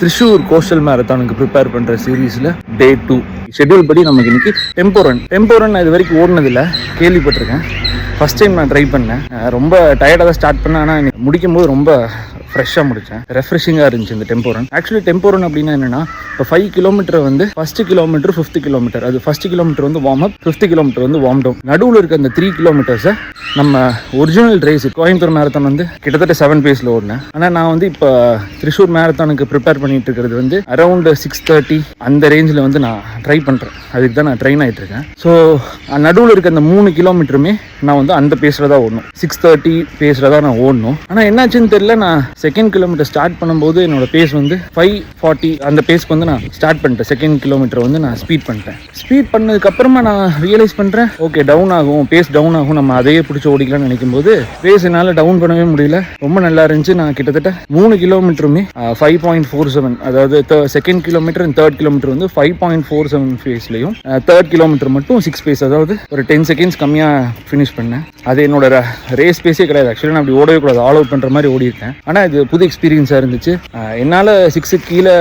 Thrissur Coastal Marathon prepare பண்ற சீரீஸ்ல டே 2 schedule படி நமக்கு இன்னைக்கு டெம்போரன் நான் இது வரைக்கும் ஓடுனதில்லை, கேள்விப்பட்டிருக்கேன். ஃபர்ஸ்ட் டைம் நான் ட்ரை பண்ணேன். ரொம்ப டயர்டாக தான் ஸ்டார்ட் பண்ணேன். ஆனால் முடிக்கும் போது ரொம்ப ஃப்ரெஷ்ஷாக முடித்தேன். ரெஃப்ரெஷிங்காக இருந்துச்சு இந்த டெம்போரன். ஆக்சுவலி டெம்போரன் அப்படின்னா என்னென்னா, இப்போ 5 கிலோமீட்டர் வந்து ஃபஸ்ட்டு கிலோமீட்டர் 5th கிலோமீட்டர், அது ஃபஸ்ட்டு கிலோமீட்டர் வந்து வார்ம் அப், 5th கிலோமீட்டர் வந்து வார்ம் டவுன். நடுவில் இருக்க அந்த 3 கிலோமீட்டர்ஸை நம்ம ஒரிஜினல் ரேஸ் கோயம்புத்தூர் மேரத்தான் வந்து கிட்டத்தட்ட 7 பேஸில் ஓடினேன். ஆனால் நான் வந்து இப்போ த்ரிஷூர் மேரத்தானுக்கு ப்ரிப்பேர் பண்ணிட்டு இருக்கிறது வந்து அரௌண்ட் 6:30 அந்த ரேஞ்சில் வந்து நான் ட்ரை பண்ணுறேன். அதுக்கு தான் நான் ட்ரெயின் ஆகிட்டு இருக்கேன். ஸோ நடுவில் இருக்க அந்த 3 கிலோமீட்டருமே நான் வந்து அந்த பேஸில் தான் ஓடணும், 6:30 பேஸில் தான் நான் ஓடணும். ஆனால் என்னாச்சுன்னு தெரியல, நான் 2nd கிலோமீட்டர் ஸ்டார்ட் பண்ணும்போது என்னோட பேஸ் வந்து 5:40 அந்த பேஸ்க்கு வந்து நான் ஸ்டார்ட் பண்ணிட்டேன். 2nd கிலோமீட்டர் வந்து நான் ஸ்பீட் பண்ணிட்டேன். ஸ்பீட் பண்ணதுக்கப்புறமா நான் ரியலைஸ் பண்ணுறேன், ஓகே டவுன் ஆகும், பேஸ் டவுன் ஆகும், நம்ம அதையே பிடிச்சி ஓடிக்கலாம்னு நினைக்கும் போது பேஸ் என்னால் டவுன் பண்ணவே முடியல. ரொம்ப நல்லா இருந்துச்சு. நான் கிட்டத்தட்ட 3 கிலோமீட்டருமே 5.47, அதாவது 2nd kilometre and 3rd kilometre வந்து 5.47 ஃபேஸ்லையும், 3rd கிலோமீட்டர் மட்டும் 6 பேஸ், அதாவது ஒரு 10 செகண்ட்ஸ் கம்மியாக ஃபினிஷ் பண்ணேன். அது என்னோட ரேஸ் பேஸே கிடையாது. ஆக்சுவலி நான் அப்படி ஓடவே கூடாது, ஆல் அவுட் பண்ணுற மாதிரி ஓடி இருக்கேன். ஆனால் இது புது எக்ஸ்பீரியன்ஸாக இருந்துச்சு. என்னால் 6க்கு கீழே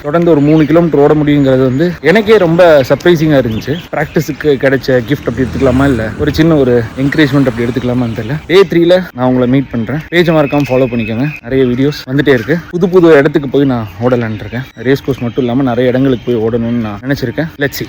தொடர்ந்து ஒரு 3 கிலோமீட்டர் ஓட முடியுங்கிறது வந்து எனக்கே ரொம்ப சர்ப்ரைசிங்காக இருந்துச்சு. ப்ராக்டிஸுக்கு கிடைச்ச கிஃப்ட் அப்படி எடுத்துக்கலாமா, இல்லை ஒரு சின்ன ஒரு என்கரேஜ்மெண்ட் அப்படி எடுத்துக்கலாமான்னு தெரியல. டே 3ல நான் உங்களை மீட் பண்ணுறேன். பேஜை மறக்காமல் ஃபாலோ பண்ணிக்கோங்க. நிறைய வீடியோஸ் வந்துட்டே இருக்கு. புது இடத்துக்கு போய் நான் ஓடலான் இருக்கேன். ரேஸ் கோர்ஸ் மட்டும் இல்லாமல் நிறைய இடங்களுக்கு போய் ஓடணும்னு நான் நினச்சிருக்கேன். Let's see.